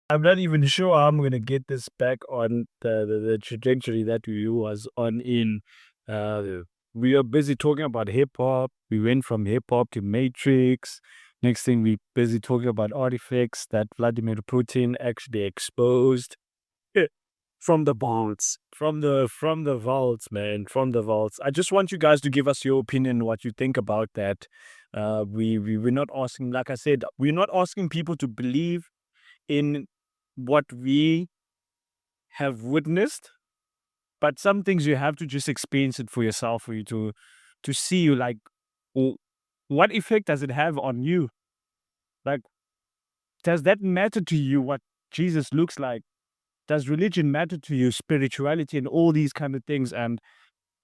I'm not even sure how I'm gonna get this back on the trajectory that we was on in. Uh, we are busy talking about hip hop. We went from hip hop to Matrix. Next thing, we busy talking about artifacts that Vladimir Putin actually exposed. From the vaults, from the vaults, man, from the vaults. I just want you guys to give us your opinion, what you think about that. We're not asking, like I said, we're not asking people to believe in what we have witnessed, but some things you have to just experience it for yourself, for you to see, like, what effect does it have on you? Like, does that matter to you? What Jesus looks like? Does religion matter to you? Spirituality and all these kind of things. And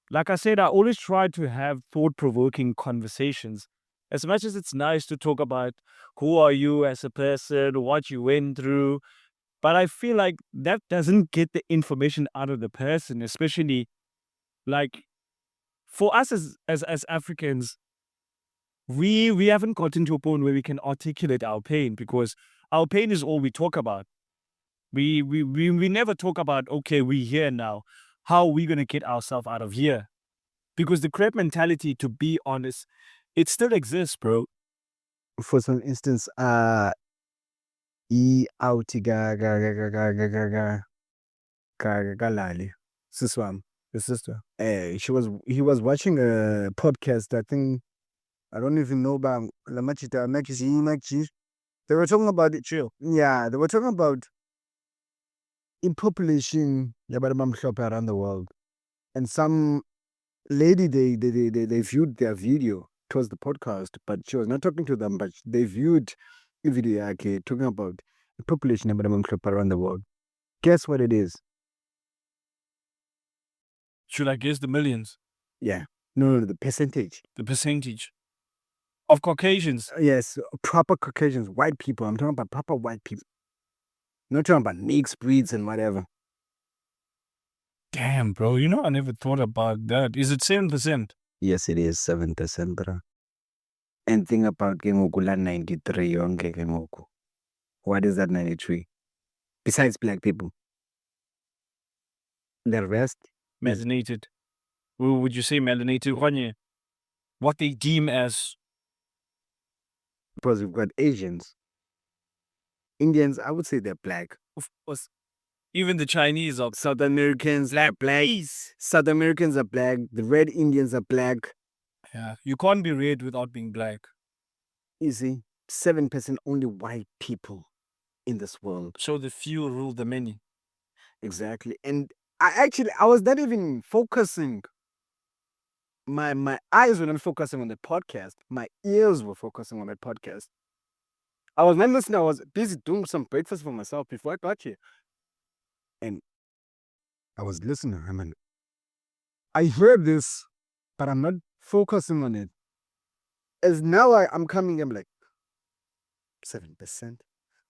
like I said, I always try to have thought-provoking conversations. As much as it's nice to talk about who are you as a person, what you went through, but I feel like that doesn't get the information out of the person, especially like for us as Africans, we haven't gotten to a point where we can articulate our pain because our pain is all we talk about. We never talk about, okay, we're here now. How are we gonna get ourselves out of here? Because the crab mentality, to be honest, it still exists, bro. For some instance, i-out Lali, Siswam, the sister. He was watching a podcast. I think I don't even know about Lamachita Machi. They were talking about it. Chill. Yeah, they were talking about in population around the world, and some lady they viewed their video. It was the podcast, but she was not talking to them, but they viewed a video talking about the population around the world. Guess what it is? Should I guess the millions? Yeah. No, the percentage. The percentage of Caucasians? Yes, proper Caucasians, white people. I'm talking about proper white people. Not talking about mixed breeds and whatever. Damn, bro. You know, I never thought about that. Is it 7%? Yes, it is 7%, bro. And think about Kengokula 93 yonke Kengoku. What is that 93? Besides black people. The rest is Melanated. Would you say melanated? Kanye? What they deem as because we've got Asians. Indians, I would say they're black. of course. Even the Chinese are South Americans, black. South Americans are black. The red Indians are black. Yeah, you can't be red without being black. You see, 7% only white people in this world. So the few rule the many. Exactly. And I was not even focusing. My eyes were not focusing on the podcast. My ears were focusing on the podcast. I was not listening. I was busy doing some breakfast for myself before I got here. And I was listening. I mean, I heard this, but I'm not focusing on it. As now I'm coming, I'm like, 7%.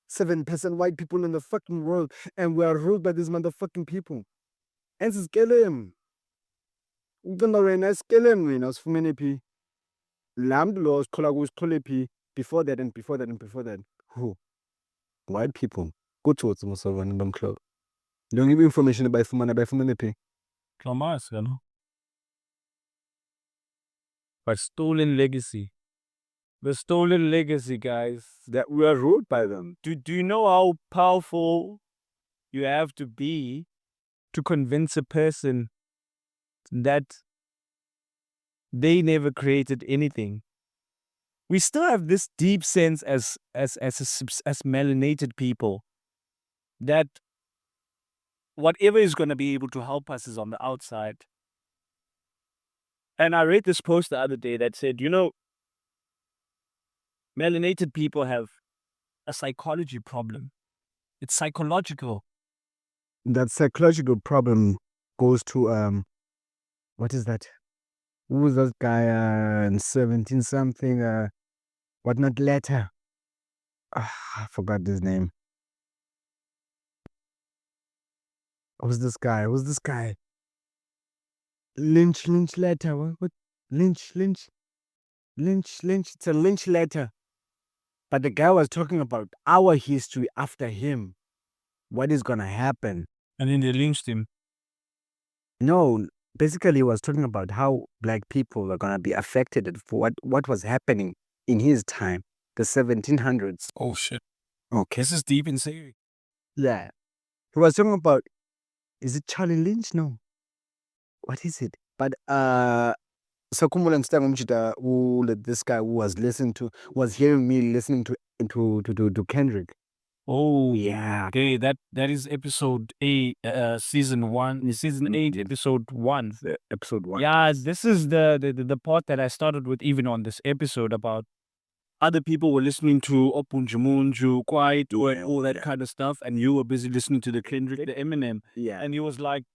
7% white people in the fucking world, and we are ruled by these motherfucking people. And it's killing. Even though when I scale him, you know, for many people, lamb laws, collagus, polyp, before that and before that and before that. Who? White people. Go towards the most of them club. Don't give me information about for money pay. Clamas, you know. But stolen legacy. The stolen legacy, guys. That we are ruled by them. Do you know how powerful you have to be to convince a person that they never created anything? We still have this deep sense as melanated people that whatever is going to be able to help us is on the outside. And I read this post the other day that said, you know, melanated people have a psychology problem. It's psychological. That psychological problem goes to what is that? Who was that guy 17 something whatnot letter? I forgot his name. Who's this guy? Lynch letter. What? Lynch. It's a Lynch letter. But the guy was talking about our history after him. what is gonna happen. And then they lynched him. No, basically, he was talking about how black people are gonna be affected for what was happening in his time, the 1700s. Oh shit. Okay. This is deep and serious. Yeah. He was talking about, is it Charlie Lynch? No. What is it? But Sakumulan this guy who was was hearing me listening to Kendrick. Oh Yeah. okay, that is episode 8, season 1, season 8, episode 1. Episode 1. Yeah, this is the part that I started with even on this episode about other people were listening to Opunjumunju, Quiet, and all that kind of stuff, and you were busy listening to the Kendrick, the Eminem. Yeah. And he was like,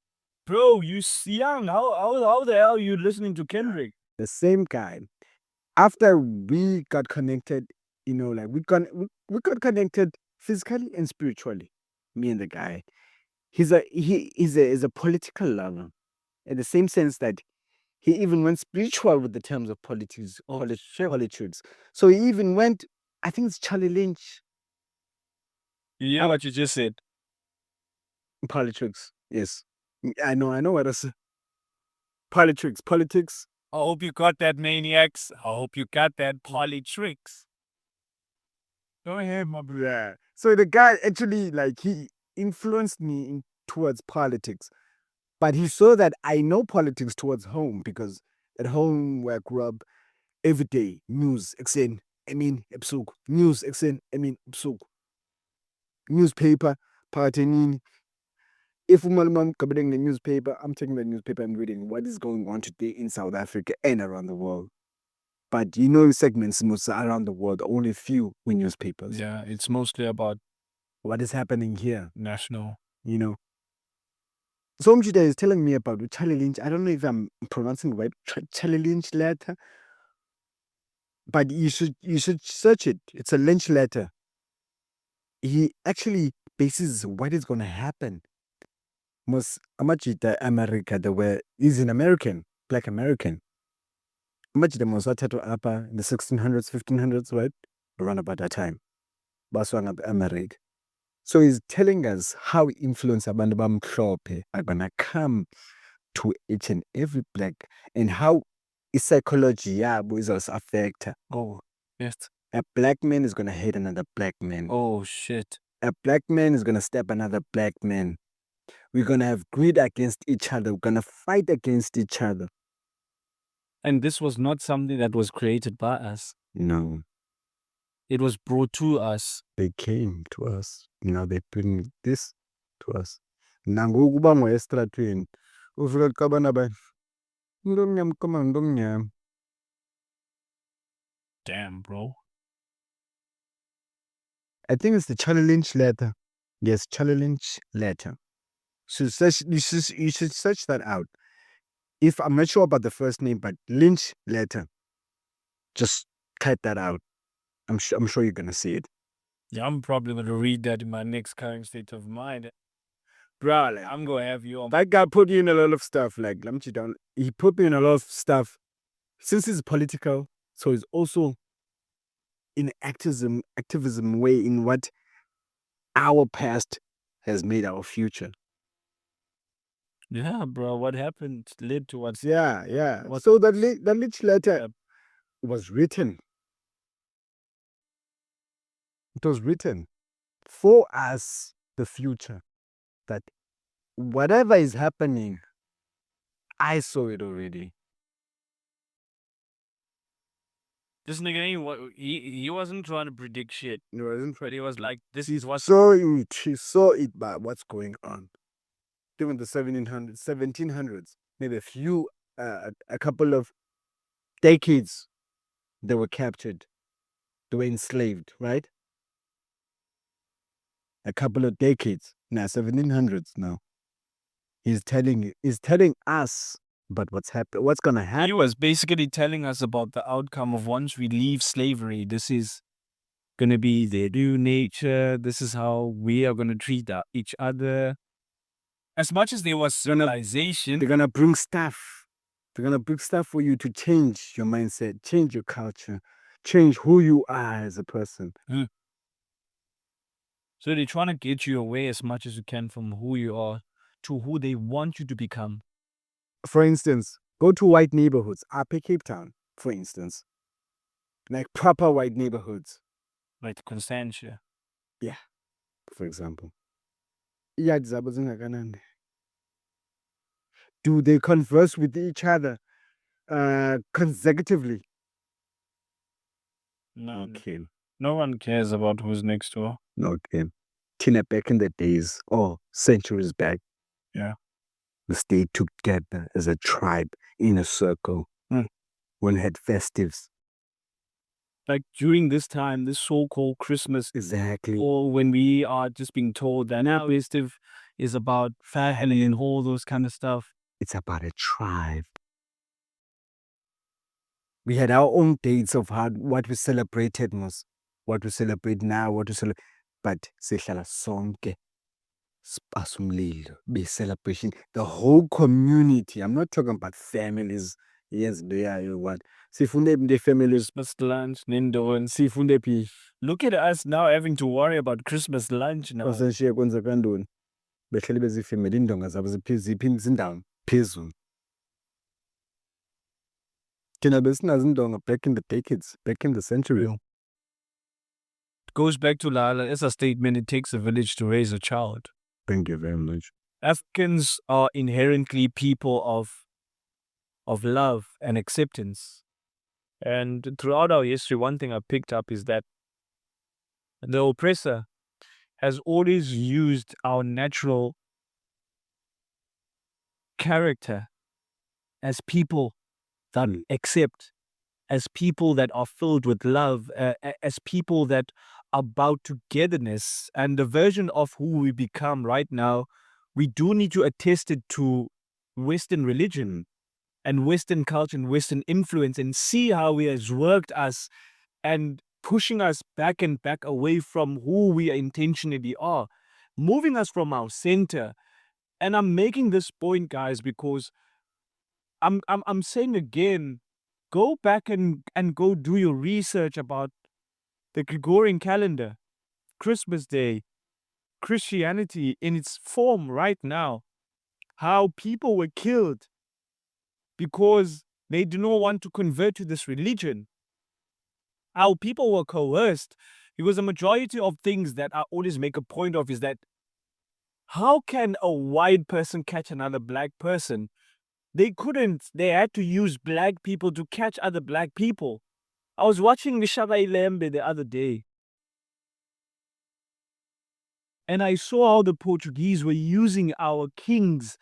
bro, you young, how the hell are you listening to Kendrick? The same guy. After we got connected, like we got connected physically and spiritually, me and the guy. He's a political lover, in the same sense that he even went spiritual with the terms of politics, politics. So he even went, I think it's Charlie Lynch. Yeah, what you just said. Politics, yes. I know what I said. Politics. I hope you got that, maniacs. I hope you got that, politics. Go ahead, my brother. Yeah. So the guy actually, like, he influenced me towards politics. But he saw that I know politics towards home, because at home where I grew up, every day, news, ebusuku. News, ebusuku. Newspaper, party. If I'm reading the newspaper, I'm taking the newspaper and reading what is going on today in South Africa and around the world. But segments most around the world, only few with newspapers. Yeah, it's mostly about What is happening here, national. So Mjida is telling me about Charlie Lynch. I don't know if I'm pronouncing it right. Charlie Lynch letter. But you should search it. It's a Lynch letter. He actually bases what is gonna happen. Most Amajita America, he's an American, black American. Amajita Mosatato Apa in the 1600s, 1500s, right? Around about that time. Baswanga America. So he's telling us how influence abantu bamhlophe are gonna come to each and every black, and how psychology yabo affect. Oh, yes. A black man is gonna hate another black man. Oh shit. A black man is gonna stab another black man. We're gonna have greed against each other. We're gonna fight against each other. And this was not something that was created by us. No. It was brought to us. They came to us. Now they bring this to us. Nangoku bangwa estratweni. Ufika kuqabana ba. Ndomnyama kama ndomnyama. Damn, bro. I think it's the Charlie Lynch letter. Yes, Charlie Lynch letter. So you should search that out. If I'm not sure about the first name, but Lynch letter, just type that out. I'm sure you're gonna see it. Yeah, I'm probably gonna read that in my next current state of mind. Bro, like, I'm gonna have you on. That guy put you in a lot of stuff. Like, he put me in a lot of stuff. Since he's political, so he's also in activism way in what our past has made our future. Yeah, bro. What happened led to what's Yeah. So that Lynch letter was written. It was written for us, the future. That whatever is happening, I saw it already. This nigga ain't he wasn't trying to predict shit. It wasn't. But he was like, this is what He saw it by what's going on. During the 1700s, maybe a couple of decades, they were captured. They were enslaved, right? A couple of decades. Now 1700s now. He's telling us about what's gonna happen. he was basically telling us about the outcome of once we leave slavery. This is gonna be their new nature. This is how we are gonna treat each other. As much as there was civilization, They're gonna bring stuff. They're gonna bring stuff for you to change your mindset, change your culture, change who you are as a person. So they're trying to get you away as much as you can from who you are to who they want you to become. For instance, go to white neighborhoods, Upper Cape Town, for instance. Like proper white neighborhoods. Like Constantia. Yeah, for example. Iyadi zabo zingakanani? Do they converse with each other consecutively? No, Okay. no one cares about who's next door. Okay. Tina, back in the days, or centuries back, Yeah. we stayed together as a tribe in a circle when we had festives. Like during this time, this so-called Christmas, Exactly. or when we are just being told that now festive is about family and all those kind of stuff. It's about a tribe. We had our own dates of what we celebrated was what we celebrate now, what we celebrate. But sihlala sonke sipasumlilo, be celebration. The whole community. I'm not talking about families. Yes, they are what. Sifunde the families. Christmas lunch, Nindo and Sifunde P. Look at us now having to worry about Christmas lunch now. Osenshiye kwenza kantoni? Behleli bezifamily indonga zabo ziphi izindawo phezulu. Thina besinazo indonga back in the decades, back in the century. It goes back to Lala as a statement, it takes a village to raise a child. Thank you very much. Africans are inherently people of love and acceptance. And throughout our history, one thing I picked up is that the oppressor has always used our natural character as people that accept, as people that are filled with love, as people that are about togetherness. And the version of who we become right now, we do need to attest it to Western religion and Western culture and Western influence and see how it has worked us and pushing us back and back away from who we intentionally are, moving us from our center. And I'm making this point, guys, because I'm saying again, go back and go do your research about the Gregorian calendar, Christmas Day, Christianity in its form right now, how people were killed because they do not want to convert to this religion, how people were coerced, because the majority of things that I always make a point of is that how can a white person catch another black person? They couldn't. They had to use black people to catch other black people. I was watching Charlie Lynch the other day, and I saw how the Portuguese were using our kings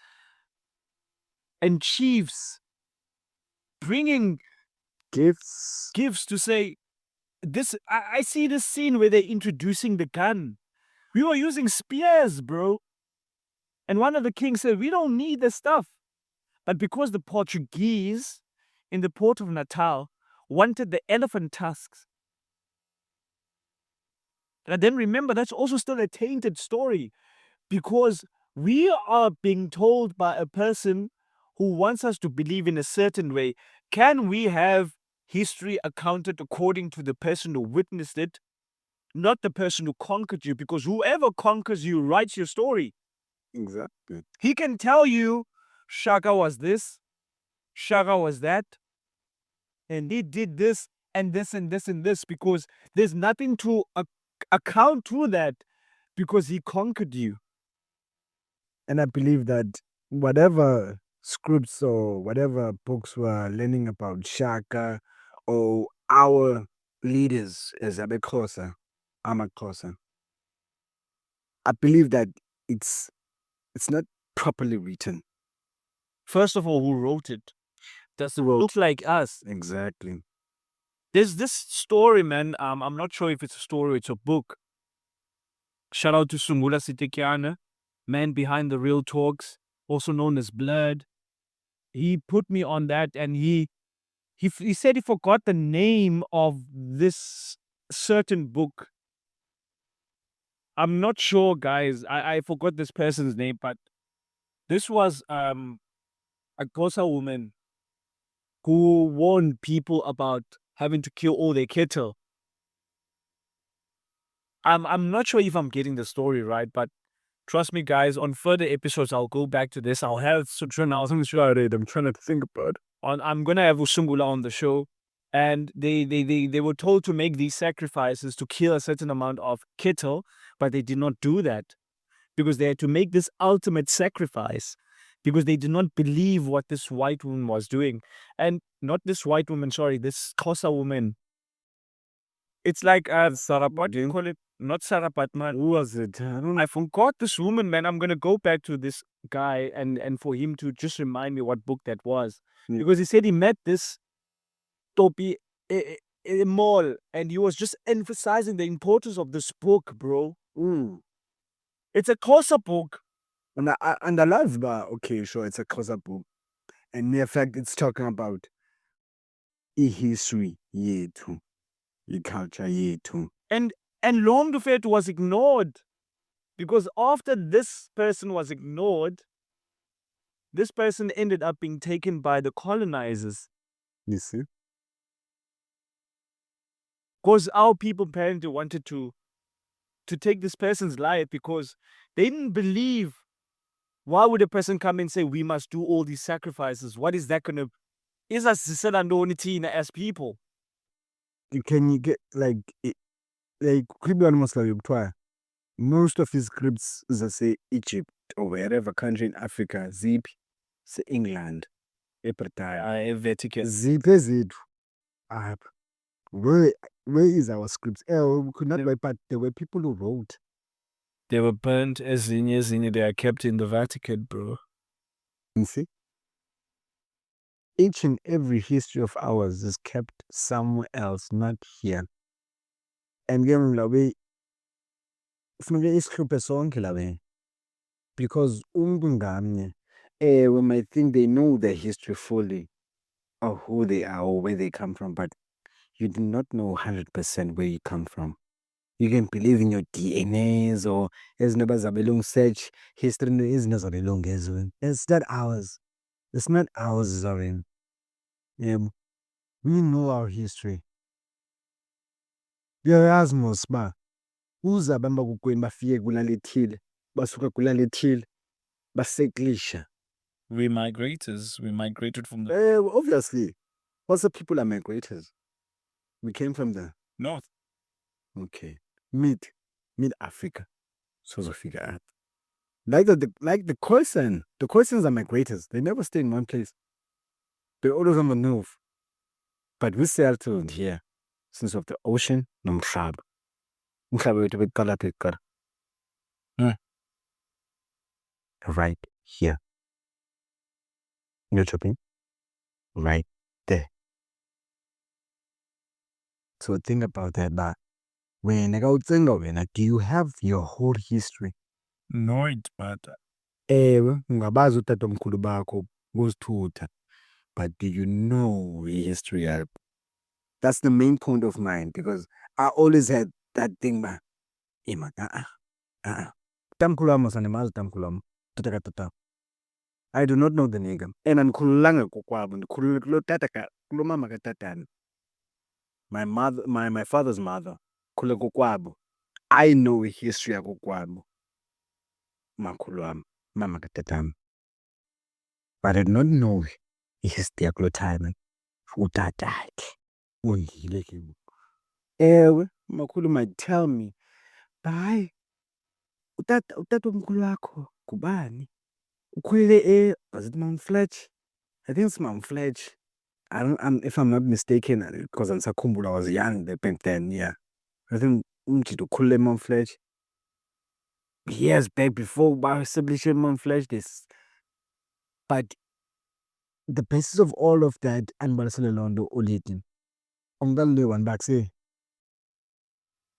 and chiefs, bringing Gifts. to say, this. I see this scene where they're introducing the gun. We were using spears, bro. And one of the kings said, we don't need this stuff. But because the Portuguese in the port of Natal wanted the elephant tusks, and then remember, that's also still a tainted story because we are being told by a person who wants us to believe in a certain way. Can we have history accounted according to the person who witnessed it, not the person who conquered you? Because whoever conquers you writes your story. Exactly. He can tell you Shaka was this, Shaka was that, and he did this and this and this and this, because there's nothing to account to that because he conquered you. And I believe that whatever scripts or whatever books were learning about Shaka or our leaders as Abekosa, Amakosa, I believe that it's not properly written. First of all, who wrote it? Does it look like us? Exactly. There's this story, man. I'm not sure if it's a story or it's a book. Shout out to Sungula Sitikiana, man behind the real talks, also known as Blurred. He put me on that, and he said he forgot the name of this certain book. I'm not sure, guys. I forgot this person's name, but this was a Xhosa woman who warned people about having to kill all their cattle. I'm not sure if I'm getting the story right, but trust me, guys, on further episodes, I'll go back to this. I'll have Sutrana. I'm trying to think about. I'm gonna have Usungula on the show, and they were told to make these sacrifices to kill a certain amount of cattle, but they did not do that because they had to make this ultimate sacrifice because they did not believe what this white woman was doing, and not this white woman. Sorry, this Xhosa woman. It's like Sarah, what do you call it? Not Sarah Patman. Who was it? I don't know. I forgot this woman, man. I'm gonna go back to this guy and for him to just remind me what book that was. Yeah. Because he said he met this Topi in a mall and he was just emphasizing the importance of this book, bro. Mm. It's a Xhosa book. And I love that. Okay, sure, it's a Xhosa book. And in fact, it's talking about history yethu, culture yethu. And long to it was ignored. Because after this person was ignored, this person ended up being taken by the colonizers. You see? Because our people apparently wanted to take this person's life because they didn't believe. Why would a person come and say we must do all these sacrifices? What is that gonna? Is us as people? Can you get like most of his scripts say Egypt or wherever country in Africa, zip, say England, Vatican. zip zethu. Where is our scripts? We could not write, but there were people who wrote. They were burnt as in they are kept in the Vatican, bro. You see? Each and every history of ours is kept somewhere else, not here. And again, la way, funeke isihluphe sonke la way. Because umntu ngamnye, we might think they know their history fully, or who they are, or where they come from, but you do not know 100% where you come from. You can believe in your DNAs or as zabelong search history is nazabelong as well. It's not ours. It's not ours, Zarin. We know our history. Uyayazi mos ba uza bamba kukweni bafike kulala ethile basuka kulala ethile baseklisha. We migrated from the Obviously, also people are migrators. We came from the north. okay mid Africa. So figure out like the Khoisan. The Khoisans are migrators. They never stay in one place. They're always on the move. But we settled here since of the ocean nomhlaba. Umhlaba wethu beqala phi kuqala? Right here. You're chopping right there. So think about that. But when I go do you have your whole history? No, it matter. Ewe, ungabazi utatomkhulu bakho kuzithutha. But do you know history yakho? That's the main point of mine because I always had that thing, man. Tamkhulu wami sandimazi utamkhulu wami. Tata katata. I do not know the nigga. And andikhululanga kokwabo, ndikhulule kulo tata kulo mama katatana. My father's mother. Khule kokwabo. I know history yakokwabo. Makhulu wami, mama katatana. But I did not know history yakulo time. Utatakhe. Ungile ke. Ewe, makhulu might tell me, hayi, utata omkhulu wakho ngubani? Ukhulele was it Mount Fletch? I think it's Mount Fletch. If I'm not mistaken, because I was young back then, yeah. I think umjito ukhulele Mount Fletch. Years back before by establishing Mount Fletch, this. But the basis of all of that, and Barcelona ulithi. Umntana lo one back say,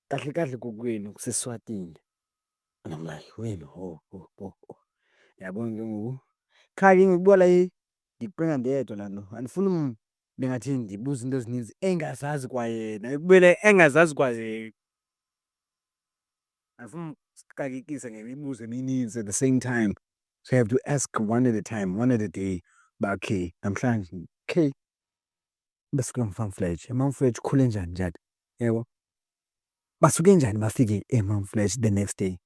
kahle kahle kokwenu kuseswatini. And I'm like, wait, oh. Yabona ke ngoku. Cha ke ngikubuka la ngiqinga ndedwa la nto. Andifuni bengathi ndibuza into ezininzi engazazi kwayena. Ekubele engazazi kwayena. Andifuni usikakekisa ngemibuzo emininzi at the same time. So you have to ask one at a time, one at a day. But okay, namhlanje, okay. Basuka Mount Fletch. Mount Fletch khule njani njani? Yebo. basuke njani bafike eMountfresh the next day.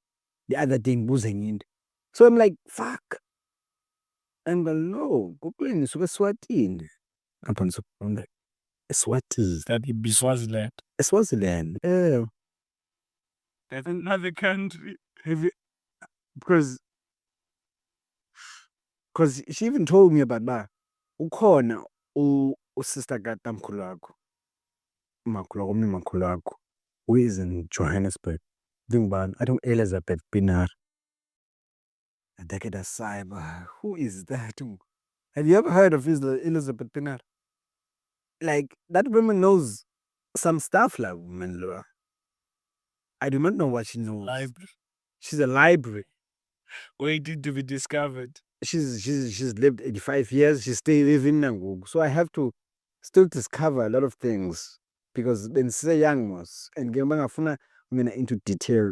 The other day ngibuze enye into. So I'm like, fuck. I'm like, no, kokweni nisuka eSwatini. I'm like, Eswatini. That would be Swaziland. Swaziland. Yeah. That's another country. Have you, because she even told me about ba ukhona usister katamkhulu wakho. Umakhulu wakho. Who is in Johannesburg. Think about, I don't Elizabeth Pienaar. A decade aside, who is that? Have you ever heard of Elizabeth Pienaar? Like, that woman knows some stuff, like woman, Laura. I do not know what she knows. Library. She's a library. Waiting to be discovered. She's lived 85 years. She's still living now. So I have to still discover a lot of things because when say young was and ngiyabanga into detail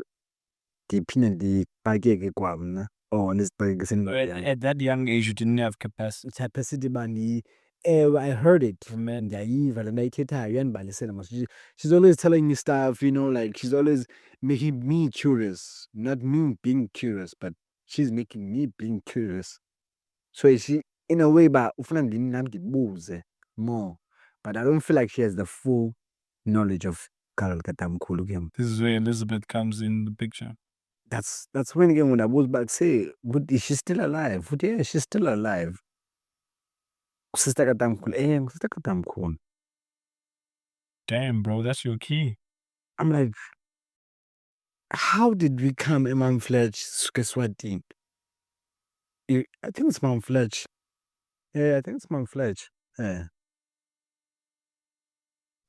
deep in the bageke kwamna or this At that young age, you didn't have capacity. Bani. I heard it. She's always telling me stuff, like she's always making me curious. Not me being curious, but she's making me being curious. So she, in a way, but more. But I don't feel like she has the full knowledge of Carol Katamkulu. This is where Elizabeth comes in the picture. That's when again when I was back say, is she still alive? Yeah, she's still alive. Sister Katamkulu. Damn, bro, that's your key. I'm like, how did we come among Fletch Sukeswati? I think it's Mount Fletch. Yeah, I think it's Mount Fletch. Yeah.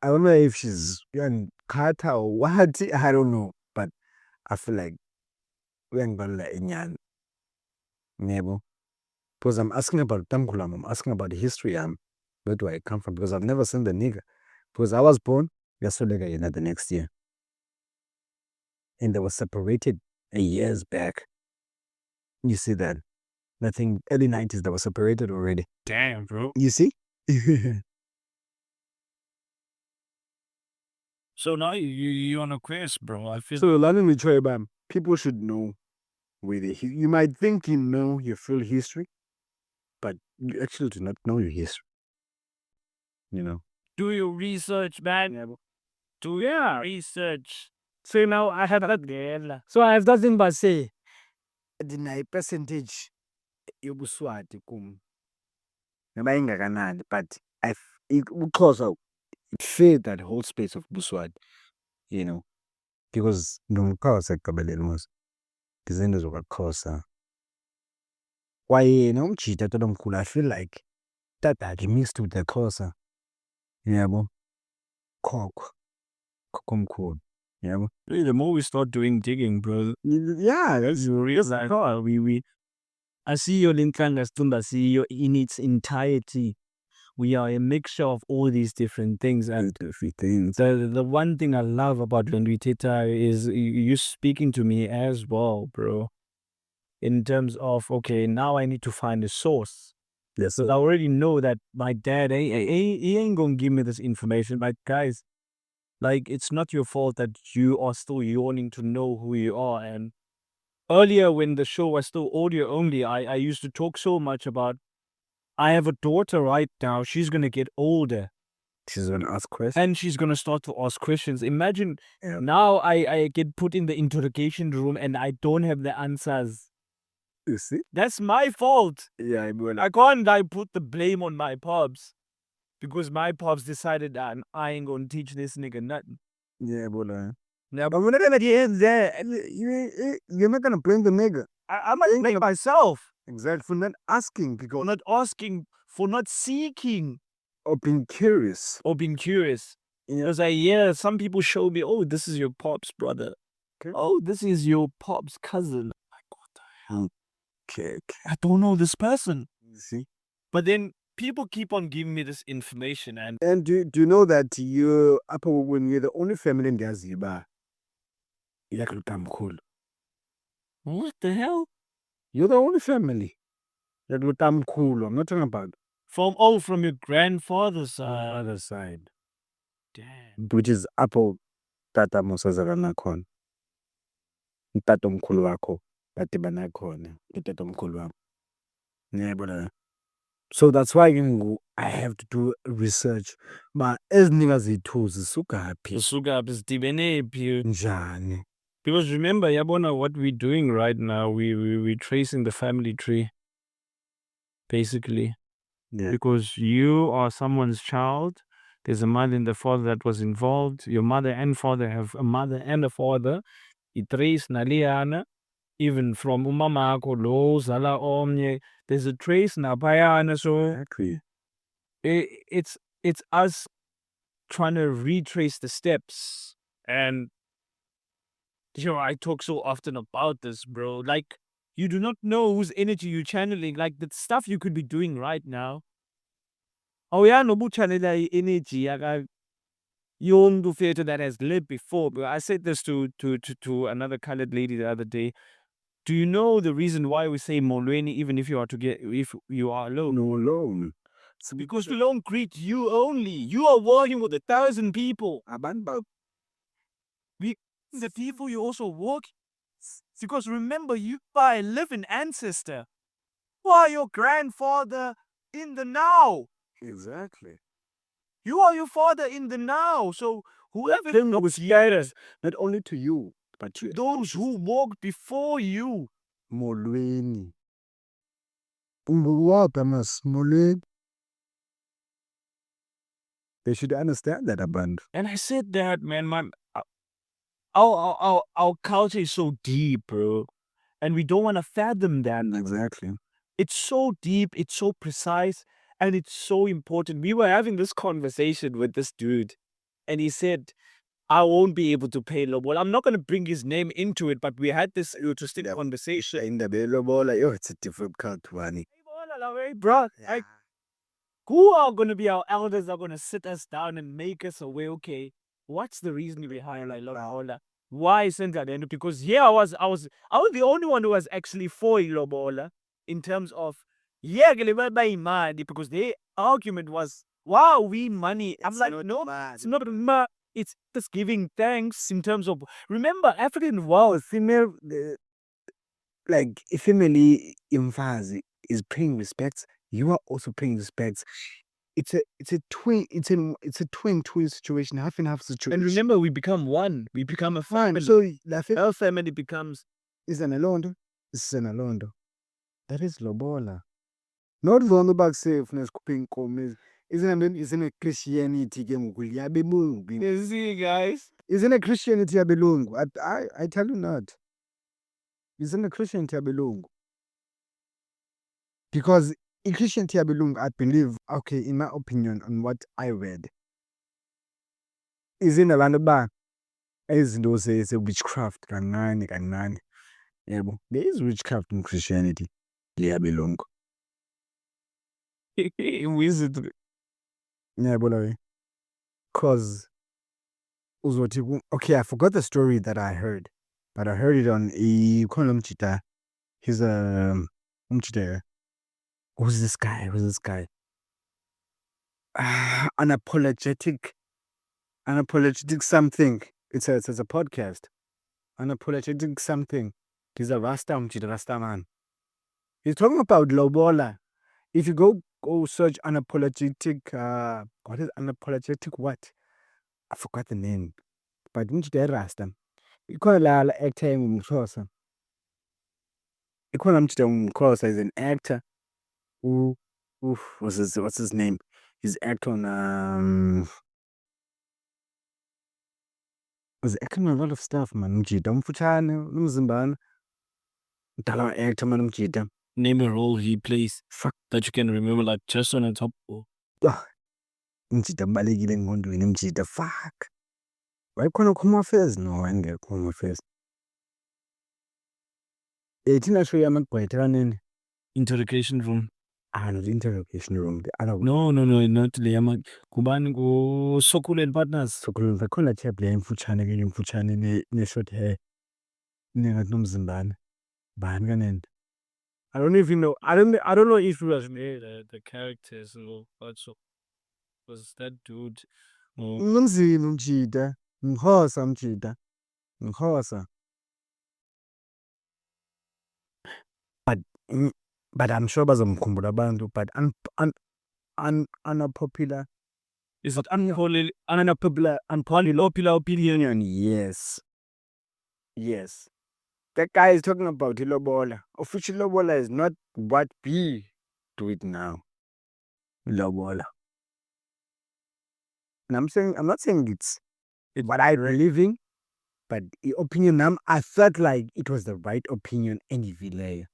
I don't know if she's young Carter or what. I don't know. But I feel like we ain't gonna let Inyan. Because I'm asking about Tamkulam, I'm asking about the history. Where do I come from? Because I've never seen the nigga. Because I was born, we are so like the next year. And they were separated years back. You see that? I think early 90s they were separated already. Damn, bro. You see? So now you on a quest, bro. I feel so. London we try, people should know where you might think you know your full history, but you actually do not know your history. Do your research, man. Yeah. Do your research. So now I have that girl. So I have nothing but say the percentage yobuswati kum. Noma ingakanani, but because it filled that whole space of Buswati, because nomkhosa ekugqibeleni mos izinto zokwaXhosa kwaye nomjita tatomkhulu, I feel like tatakhe mixed with the Xhosa, yabo, kokomkhulu, yabo. The more we start doing digging, bro. Yeah, that's real. Like, oh, I see your Linkangastumba, I see you in its entirety. We are a mixture of all these different things. And the one thing I love about Lwendwiteta is you speaking to me as well, bro. In terms of, okay, now I need to find a source. Yes, So I already know that my dad, he ain't gonna give me this information. But guys, like, it's not your fault that you are still yearning to know who you are. And earlier when the show was still audio only, I used to talk so much about, I have a daughter right now. She's going to get older. She's going to ask questions. And she's going to start to ask questions. Imagine now I get put in the interrogation room and I don't have the answers. You see? That's my fault. Yeah, I can't put the blame on my pops. Because my pops decided that I ain't going to teach this nigga nothing. Yeah, but whenever at the end there, you're not going to blame the nigga. I'm not blaming myself. Exactly. For not asking, because For not asking, for not seeking. Or being curious. Because some people show me, oh, this is your pop's brother. Okay. Oh, this is your pop's cousin. Like, what the hell? Okay. I don't know this person. You see? But then people keep on giving me this information. And do you know that when you're the only family in Gaziba, you're cool. What the hell? You're the only family. You're cool. I'm not talking about. From your grandfather's side. Father's side. Damn. Which is Apple Tata mosazalana khona. Utata omkhulu wakho badibana khona. Utata omkhulu wakho. Ngiyabona. So that's why I have to do research. But eziningi zethu zisukaphi? Zisukaphi sidibene phi? Njani? Because remember, yabona, what we're doing right now, we're tracing the family tree, basically. Yeah. Because you are someone's child. There's a mother and the father that was involved. Your mother and father have a mother and a father. I-trace naliyana. Even from umamako lo zala omnye. There's a trace naphayana. So Exactly. it's us trying to retrace the steps. And I talk so often about this, bro. Like, you do not know whose energy you're channeling. Like, the stuff you could be doing right now. Oh yeah, no channeling energy. Young theater that has lived before. But I said this to another colored lady the other day. Do you know the reason why we say Molweni even if you are alone? No, alone. Because we don't greet you only. You are working with 1,000 people. The people you also work. Because remember, you are a living ancestor. You are your grandfather in the now. Exactly. You are your father in the now. So whoever was guided not only to you, but to those who walked before you. Molweni. Molweni. They should understand that, Aband. And I said that, man, our culture is so deep, bro. And we don't want to fathom that. Exactly. It's so deep, it's so precise, and it's so important. We were having this conversation with this dude, and he said, I won't be able to pay lobola. I'm not going to bring his name into it, but we had this interesting conversation. In the lobola, it's a difficult one. Bro, who are going to be our elders are going to sit us down and make us aware, okay, what's the reason behind lobola? Why isn't that? Because I was the only one who was actually for lobola in terms of because their argument was, wow, we money. I'm like, no, it's not money. It's just giving thanks in terms of, remember, African wealth, female, like, family imfazi is paying respects. You are also paying respects. It's a twin situation, half and half situation. And remember, we become one. We become a family. So our family becomes is an alondo. This is an alondo. That is lobola. Not the one back safe cooking commies. Isn't a Christianity game? You see, guys. Isn't a Christianity a belong? I tell you not. Isn't a Christianity a belong? Because in Christianity a belong, I believe, okay, in my opinion, on what I read, is in a land bar. As those say, it's a witchcraft. There is witchcraft in Christianity. Yeah, belong. Wizard. Yeah, because okay, I forgot the story that I heard, but I heard it on a Chita. He's a who's this guy? Unapologetic something. It's a podcast. Unapologetic something. He's a Rasta man. He's talking about lobola. If you go search unapologetic, what is unapologetic what? I forgot the name. But Mchida Rasta. Ikhona la actor engumXhosa. Ikhona Mchida umXhosa is an actor who what's his name? He's acting on was acting on a lot of stuff, man. Mchida umfutshane, umzimbana. Udala actor man Mchida. Name a role he plays. Fuck. That you can remember, like just on the top. Mchida mbalekile engqondweni Mchida. Fuck. Wayekhona Home Affairs? No, wayengekho Home Affairs. Thina show yamagqwetha kanene. Interrogation room. Not interrogation room. The other one. No, not le kubani go Sokul and Partners. Sokul khona type le emfutshane ke emfutshane ne short hair. Ningathi nomzimbana. Bani kanene? I don't even know. I don't know if it was the characters or also was that dude. Unzima Mchida. Ngikhosa mjida. Ngikhosa. But I'm sure bazomkhumbula abantu, but unpopular. Is it unpopular opinion? Yes. Yes. That guy is talking about ilobola. Official lobola is not what we do it now. Lobola. And I'm not saying it's what I believe in, but the opinion I felt like it was the right opinion anyway,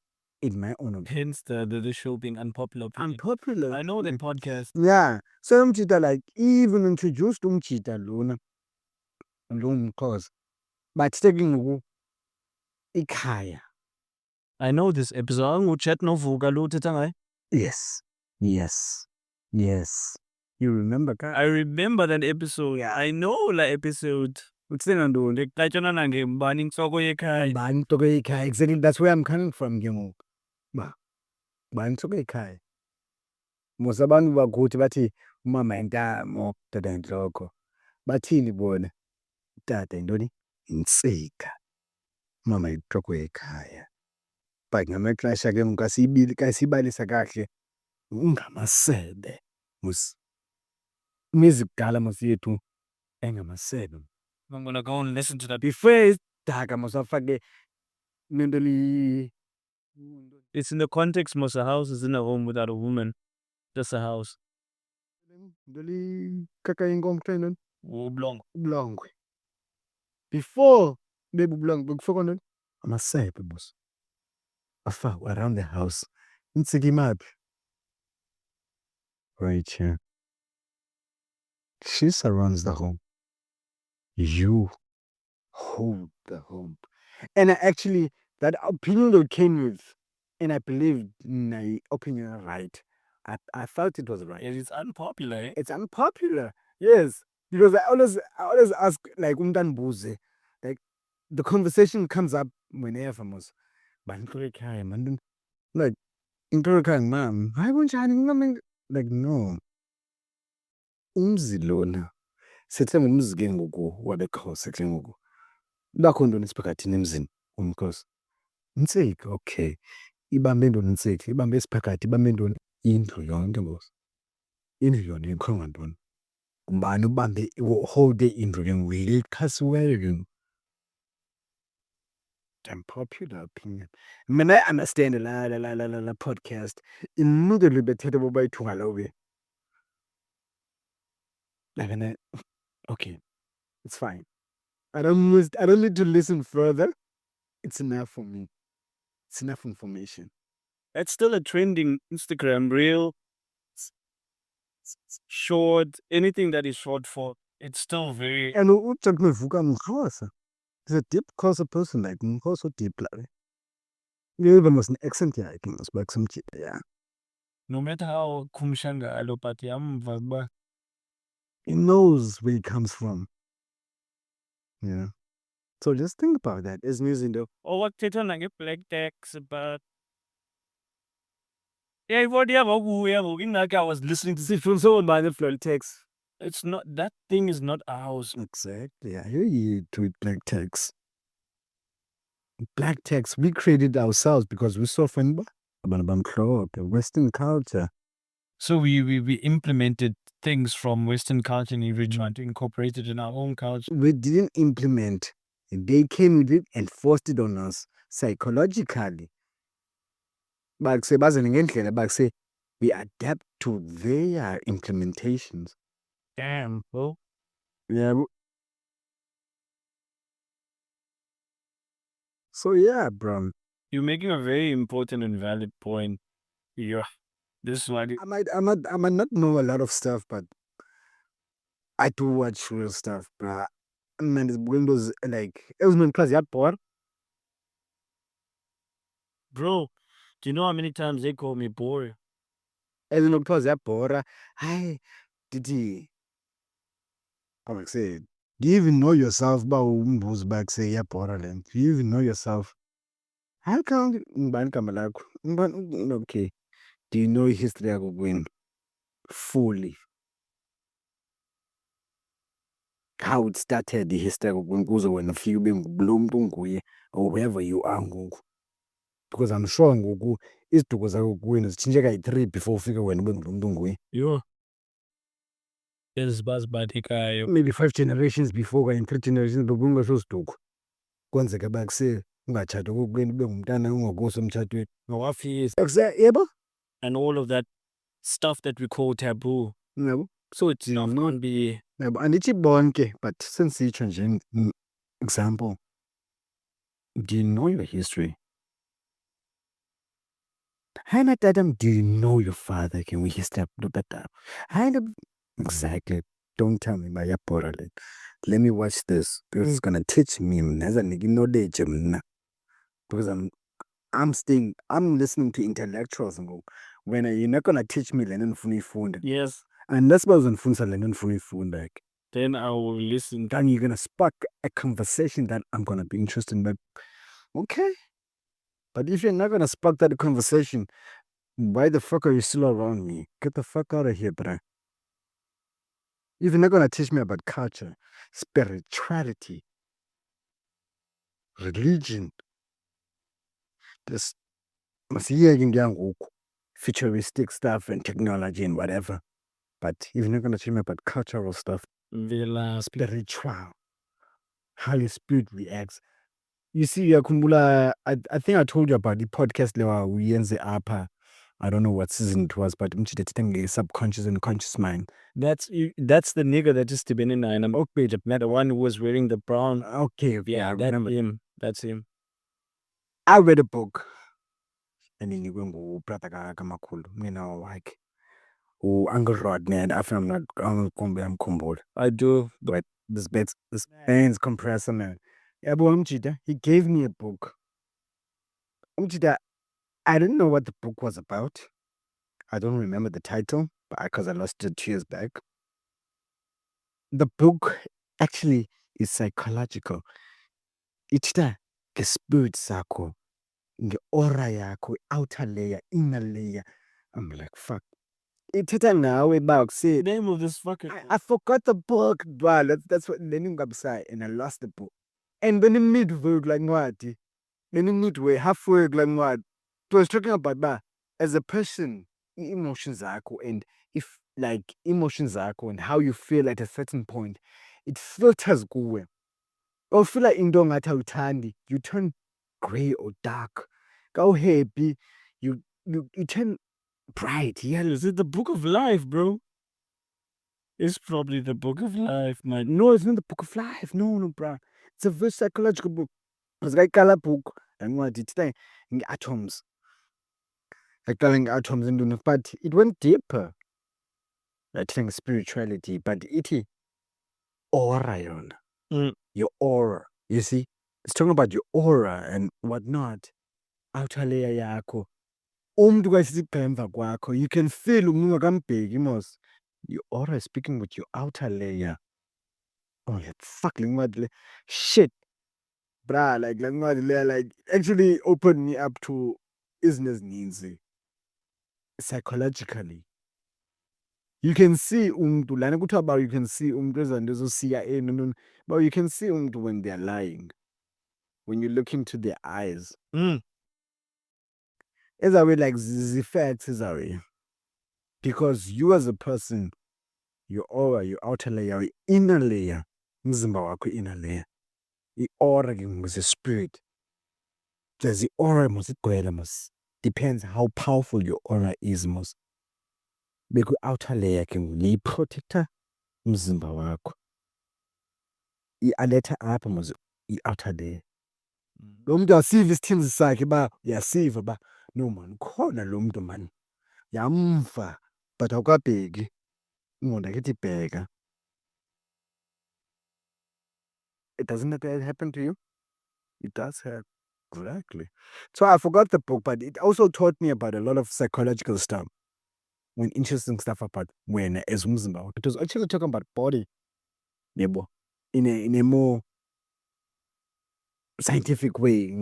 in my own opinion. Hence the show being unpopular opinion. Unpopular. I know that podcast. Yeah. So umjida like even introduced umjida lona cause. But taking ikhaya. I know this episode. Chat novuka lo uthetha ngayo. Yes. Yes. Yes. You remember ka? I remember that episode. Yeah. I know that episode. Uthina ntoni? Kuqatyana nangembani intloko yekhaya. Bani intloko yekhaya? Exactly, that's where I'm coming from ke ngoku. Bani intloko yekhaya? Mos abantu bakuthi bathi umama yintamo, utata yintloko. Bathini bona? Utata yintoni? Yintsika. Umama yintloko yekhaya. But ngamaxesha ke ngoku xa siyibalisa kakuhle, ungamasebe. Mos imizi kudala mos yethu engamasebe. I'm gonna go and listen to that. Before isidaka mos bafake into It's in the context most a house is in a home without a woman. Just a house. into kaka inkomo kuthiwa yintoni? Oblong. Ubulongwe. Before bebubulongwe bekufakwa ntoni? Amasebe mos. Afakwa around the house. Intsika imaphi? Right here. She surrounds the home. You hold the home. And actually, that opinion that came with, and I believed my opinion right. I felt it was right. Yeah, it's unpopular. Eh? It's unpopular. Yes. Because I always ask like umntandibuze. Like the conversation comes up whenever mos. Like intorekha mom. Hayi kunjani? Like no. Umzi lona. Sethe ngumzi ke ngoku wabeXhosa ke ngoku. Bakho ntoni esiphakathini emzini umXhosa? Intsika, okay. Ibambe ntoni intsika? Ibambe esiphakathi, ibambe ntoni? Indlu yonke mos. Indlu yona ikho ngantoni? Ngubani ubambe hold indlu ke ngoku? Yilikhasiweyo ke ngoku. Unpopular opinion. Mina I understand la podcast. Immediately bethetha bobayi-2 ngalo. Like, okay, it's fine. I don't need to listen further. It's enough for me. It's enough information. That's still a trending Instagram reel. Short, anything that is short for, it's still very. And uJakuvuka mXhosa. He's a deep Xhosa person, like mXhosa deep like. You even was an accent yakhe mos back some yeah. No matter how kumshangalo, but He knows where he comes from. You know. So just think about that. As music though. Oh, what black tax, but yeah, what I was listening to see from someone by the flow text. It's not that thing is not ours. Exactly. I hear you tweet black text. Black text, we created ourselves because we saw from the Western culture. So we implemented things from Western culture and we tried to incorporate it in our own culture. We didn't implement. They came with it and forced it on us psychologically. But say we adapt to their implementations. Damn, bro. Yeah. So yeah, bro. You're making a very important and valid point. Yeah. This is why I might not know a lot of stuff, but I do watch real stuff, bro. Man, it's Windows like it was my class bored. Bro, do you know how many times they call me boring? As in class bored. Hi, did he? I'm like, say, do you even know yourself? Who's back say yeah, bored. Do you even know yourself? How come okay? Do you know history of win fully? how it started, the history kuze wena ufike ube lo muntu unguye or whoever you are ngoku. Because I'm sure ngoku iziduko zakho kuwena zitshintshe kayi-3 before ufike wena ube ngulo muntu unguye. Yho! Ezibazibandekayo. Maybe 5 generations before okanye 3 generations before ungasoziduko. Kwenzeke uba ungatshati okokuqala ube ngumntana ungekuso emtshatweni. Nowafisa. Yebo? And all of that stuff that we call taboo. Yebo? So it's not be. Yebo, andithi bonke, but sensitsho nje example. Do you know your history? Hi, Madam, do you know your father? Can we step a bit up? Hi, exactly. Don't tell me about your let me watch this because it's gonna teach me knowledge because I'm listening to intellectuals when you're not gonna teach me le nto ndifuna. Yes. Unless bazondifundisa le nto ndifuna uyifunda. Then I will listen. Then you're gonna spark a conversation that I'm gonna be interested in. But okay. But if you're not gonna spark that conversation, why the fuck are you still around me? Get the fuck out of here, bro. If you're not gonna teach me about culture, spirituality, religion, this futuristic stuff and technology and whatever. But if you're not gonna teach me about cultural stuff, spiritual, how your spirit reacts. You see, Kumbula, I think I told you about the podcast we the upper. I don't know what season it was, but subconscious and conscious mind. That's the nigga that just been in an oak page. The one who was wearing the brown. Okay, yeah, I remember him. That's him. I read a book. And then you go brother Kamakhulu, like Uncle Rod, man. I feel I'm combined. I do. But this band's compressor, man. Yeah, but he gave me a book. I didn't know what the book was about. I don't remember the title, because I lost it 2 years back. The book actually is psychological. It's the spirit sakho, the aura yakho, outer layer, inner layer. I'm like, fuck. Ithetha ngawe about say name of this fucking. I forgot the book, but that's what and I lost the book. And when in midway, like what? When in midway, halfway, like what? It was talking about as a person, emotions are and if like emotions are and how you feel at a certain point, it filters go. Or feel like in dong at you turn grey or dark. Go happy, you turn bright. Yeah, is it the book of life, bro? It's probably the book of life, man. No, it's not the book of life. No, bro. It's a very psychological book. It's like a book. And what it's like atoms. Like telling atoms and but it went deeper. I think spirituality, but it aura. Your aura. You see? It's talking about your aura and whatnot. Outer layer yakho. You can feel mos. Your aura is speaking with your outer layer. Oh, yeah, fucking what? Shit. Bruh, like actually opened me up to business needs. Psychologically. You can see about you can see CIA, but you can see when they're lying. When you look into their eyes. It's a way like the facts is a way. Because you as a person, your aura, your outer layer, your inner layer, inner layer. The aura is a spirit. There's the aura must depends how powerful your aura is most. Because outer layer can be protector mzimba wakho. I-alert apha mos i-outer layer. Lo muntu asive isithunzi sakhe uyasiva no man khona lo muntu man. Yamva but awukabheki. Ingqondo akithi bheka. It doesn't happen to you? It does happen. Exactly. So I forgot the book, but it also taught me about a lot of psychological stuff. When interesting stuff about when as umzimba. It was actually talking about body. Yebo. In a more scientific way,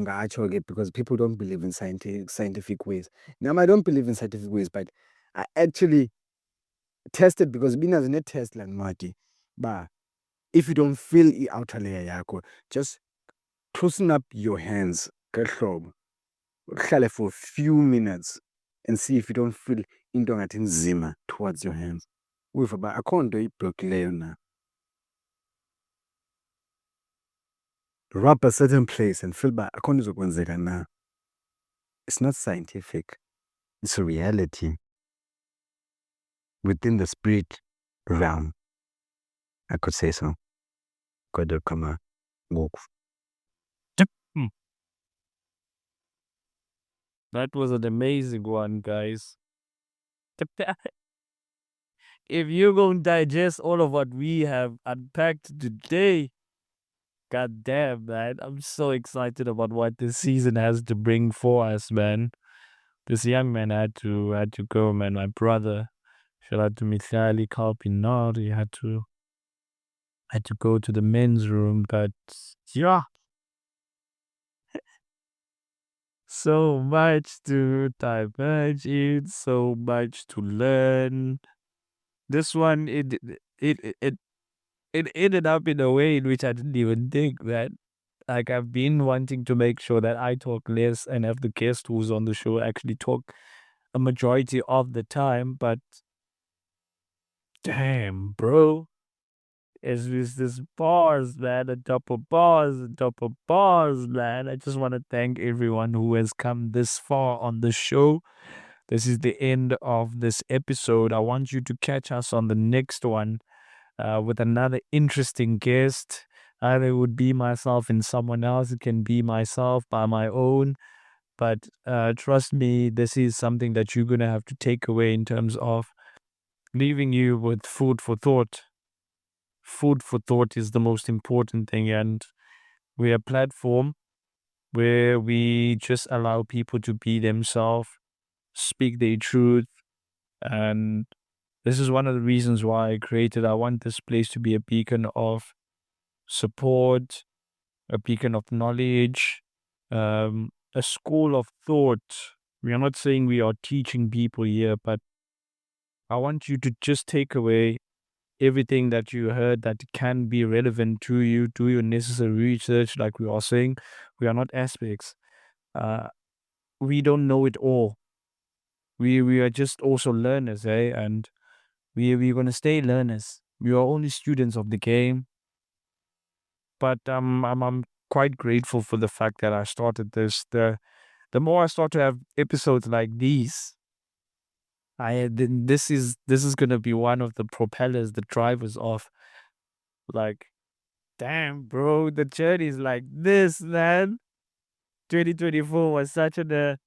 because people don't believe in scientific ways. Now I don't believe in scientific ways, but I actually tested because Bina's net test like Marty. But if you don't feel i-outer layer yakho, just loosen up your hands ngehlobo, uhlale for a few minutes and see if you don't feel into engathi nzima towards your hands. Uyiva uba akho nto ibhlokhileyo na. Rub a certain place and feel uba akho nto izokwenzeka na. It's not scientific. It's a reality within the spirit realm. I could say so. Kodwa kama ngoku. That was an amazing one, guys. If you're going to digest all of what we have unpacked today, god damn, man, I'm so excited about what this season has to bring for us, man. This young man had to go, man. My brother, shout out to Mihlali Pienaar, he had to go to the men's room, but yeah. So much to diverge in, so much to learn. This one, it ended up in a way in which I didn't even think that. Like, I've been wanting to make sure that I talk less and have the guest who's on the show actually talk a majority of the time, but damn, bro. It's just this bars, man, on top of bars, on top of bars, man. I just want to thank everyone who has come this far on the show. This is the end of this episode. I want you to catch us on the next one with another interesting guest. Either it would be myself and someone else. It can be myself by my own. But trust me, this is something that you're going to have to take away in terms of leaving you with food for thought. Food for thought is the most important thing. And we're a platform where we just allow people to be themselves, speak their truth. And this is one of the reasons why I created. I want this place to be a beacon of support, a beacon of knowledge, a school of thought. We are not saying we are teaching people here, but I want you to just take away everything that you heard that can be relevant to you. Do your necessary research, like we are saying. We are not aspects. We don't know it all. We are just also learners, eh? And we're gonna stay learners. We are only students of the game. But I'm quite grateful for the fact that I started this. The more I start to have episodes like these, this is gonna be one of the propellers, the drivers of, like, damn, bro, the journey is like this, man. 2024 was such a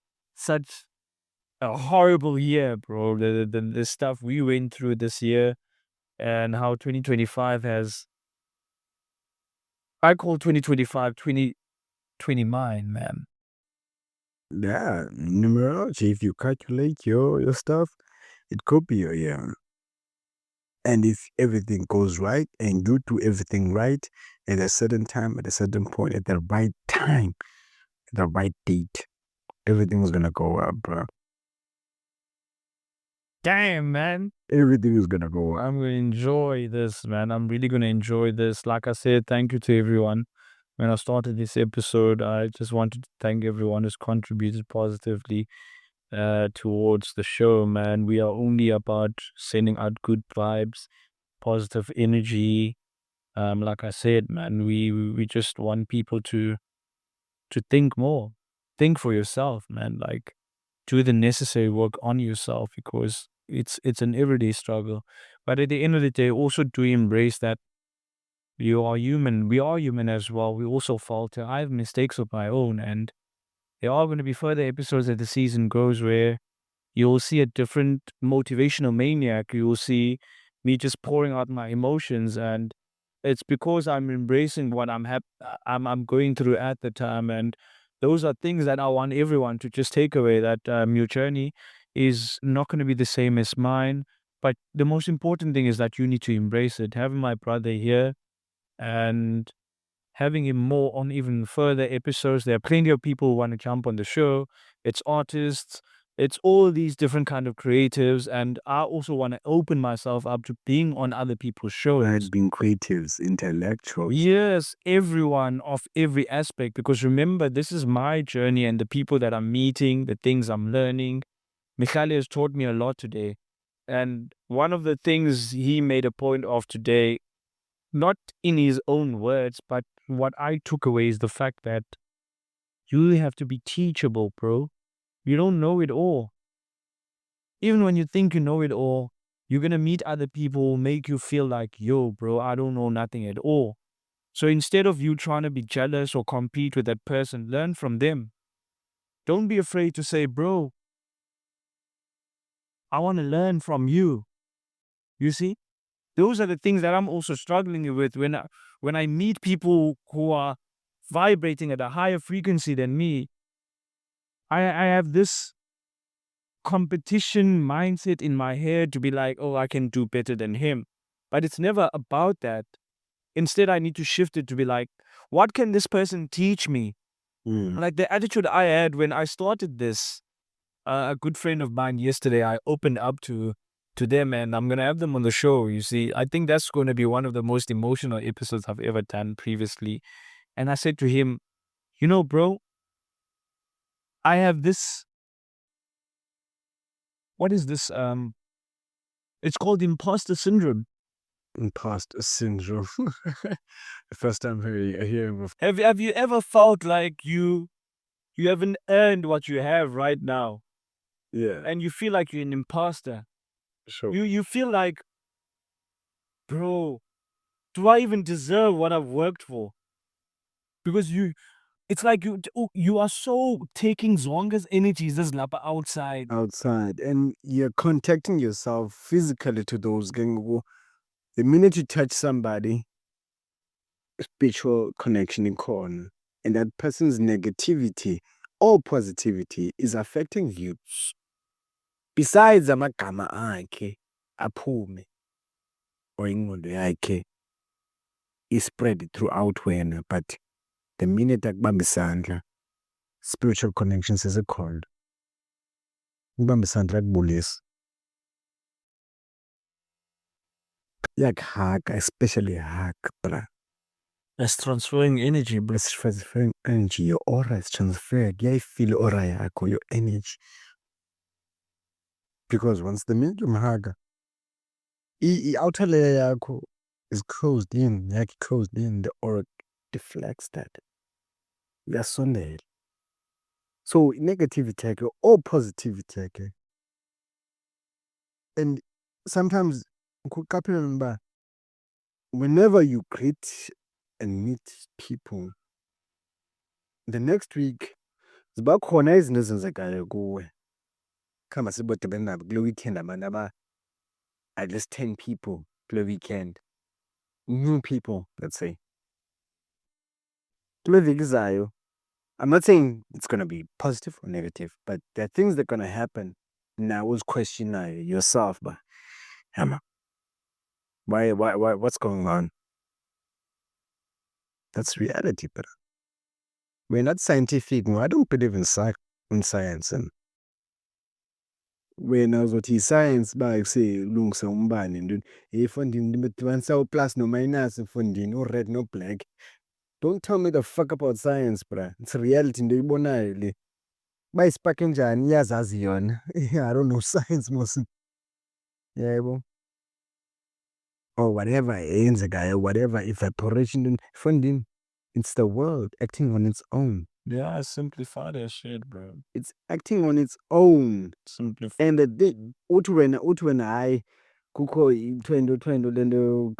horrible year, bro. The stuff we went through this year, and how 2025 has. I call 2025 2020 mine, man. Yeah, numerology, if you calculate your stuff, it could be your year. And if everything goes right and you do everything right at a certain time, at a certain point, at the right time, at the right date, everything is gonna go up, bro. Damn, man. Everything is gonna go up. I'm going to enjoy this, man. I'm really going to enjoy this. Like I said, thank you to everyone. When I started this episode, I just wanted to thank everyone who's contributed positively towards the show, man. We are only about sending out good vibes, positive energy. Like I said, man, we just want people to think more. Think for yourself, man. Like, do the necessary work on yourself, because it's an everyday struggle. But at the end of the day, also do embrace that you are human. We are human as well. We also falter. I have mistakes of my own, and there are going to be further episodes as the season goes where you'll see a different motivational maniac. You'll see me just pouring out my emotions, and it's because I'm embracing what I'm going through at the time. And those are things that I want everyone to just take away, that your journey is not going to be the same as mine. But the most important thing is that you need to embrace it. Having my brother here and having him more on even further episodes. There are plenty of people who want to jump on the show. It's artists, It's all these different kind of creatives, and I also want to open myself up to being on other people's shows. Right, being creatives, intellectuals. Yes, everyone of every aspect, because remember, this is my journey and the people that I'm meeting, the things I'm learning. Mihlali has taught me a lot today. And one of the things he made a point of today, not in his own words, but what I took away is the fact that you have to be teachable, bro. You don't know it all. Even when you think you know it all, you're going to meet other people who make you feel like, yo, bro, I don't know nothing at all. So instead of you trying to be jealous or compete with that person, learn from them. Don't be afraid to say, bro, I want to learn from you. You see? Those are the things that I'm also struggling with when I meet people who are vibrating at a higher frequency than me. I have this competition mindset in my head to be like, oh, I can do better than him. But it's never about that. Instead, I need to shift it to be like, what can this person teach me? Like the attitude I had when I started this, a good friend of mine yesterday, I opened up to them, and I'm going to have them on the show. You see, I think that's going to be one of the most emotional episodes I've ever done previously. And I said to him, you know, bro, I have this, what is this? It's called imposter syndrome. Imposter syndrome. The first time hearing of. Have you ever felt like you haven't earned what you have right now, Yeah, and you feel like you're an imposter? sure. You feel like, bro, do I even deserve what I've worked for? Because it's like you are so taking Zonga's energies as lapa outside. Outside, and you're contacting yourself physically to those gang. The minute you touch somebody, spiritual connection in corner, and that person's negativity or positivity is affecting you. Besides amagama akhe aphume or ingqondo yakhe is-spread throughout wena, but the minute akubamba isandla, spiritual connection sesekhona. Ukubamba isandla akubulisa. Iyakuhaka, especially hug, bruh. That's transferring energy, bro. It's transferring energy. Your aura is transferred. Feel aura yakho, your energy. Because once the minute umhaga, i-outer layer yakho is closed in, closed in, the aura deflects that. Iyasondela. So negativity yakhe or positivity yakhe. And sometimes whenever you greet and meet people, the next week ziba khona izinto ezenzekayo kuwe. Khamba sibodibene nabo kule weekend abantu at least 10 people kule weekend. New people, let's say. Kule veki izayo, I'm not saying it's going to be positive or negative, but there are things that are going to happen. Now, was questioning yourself, but what's going on? That's reality, but we're not scientific. No, I don't believe in science. And when I was with science, by say, lungs and umbani, and if funding the plus no minus, funding no red, no black. Don't tell me the fuck about science, bruh. It's reality. Ndoyibonayo. By sparking jan, yazazi yona. I don't know science most. Yeah, or whatever guy, whatever evaporation funding. It's the world acting on its own. Yeah, simplify that shit, bro. It's acting on its own. Simplify. And the thing, when I kuko twendo lendo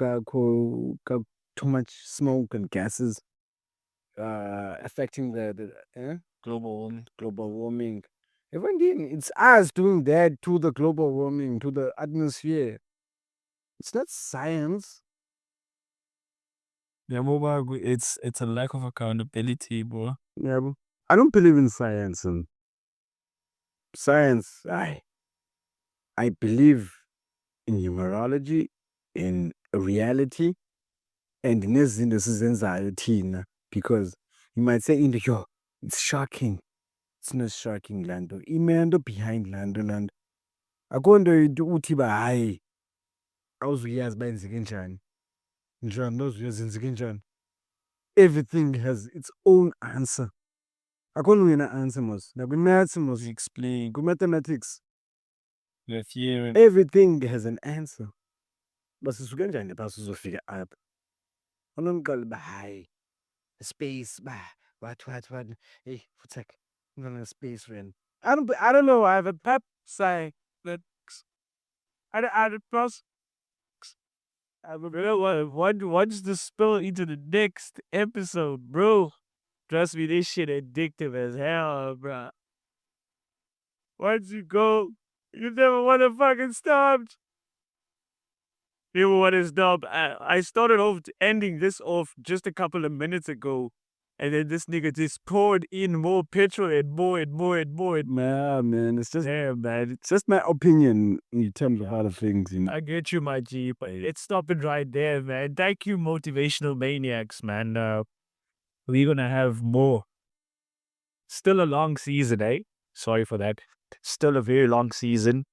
too much smoke and gases affecting the global warming. Even then, it's us doing that to the global warming, to the atmosphere. It's not science. Yeah, mobile. It's a lack of accountability, bro. Yeah, bro. I don't believe in science. And science, I believe in numerology, in reality, and nezinto sizenzayo thina, because you might say, yo, it's shocking. It's no shocking Lando. Imendo behind Lando. Akonto uthi ba hayi awuzuyazi uba yenzeke njani. Njani awuzuyazi yenzeke njani. Everything has its own answer. Akho ngena answer mos. Nakwi-maths mos explain. Ku-mathematics. The theory. Everything has an answer. Basisuke kanjani pha sizofika apha? Onomqala ba hayi. Space ba. What. Hey, futhek. I'm space friend. I don't know. I have a pep say that I plus Once the spill into the next episode, bro. Trust me, this shit addictive as hell, bro. Once you go, you never want to fucking stop. You never want to stop. I started off ending this off just a couple of minutes ago. And then this nigga just poured in more petrol and more. Yeah, man. It's just man. it's just my opinion in terms of other things. I get you, my G, but it's stopping right there, man. Thank you, motivational maniacs, man. We're gonna have more. Still a long season, eh? Sorry for that. Still a very long season.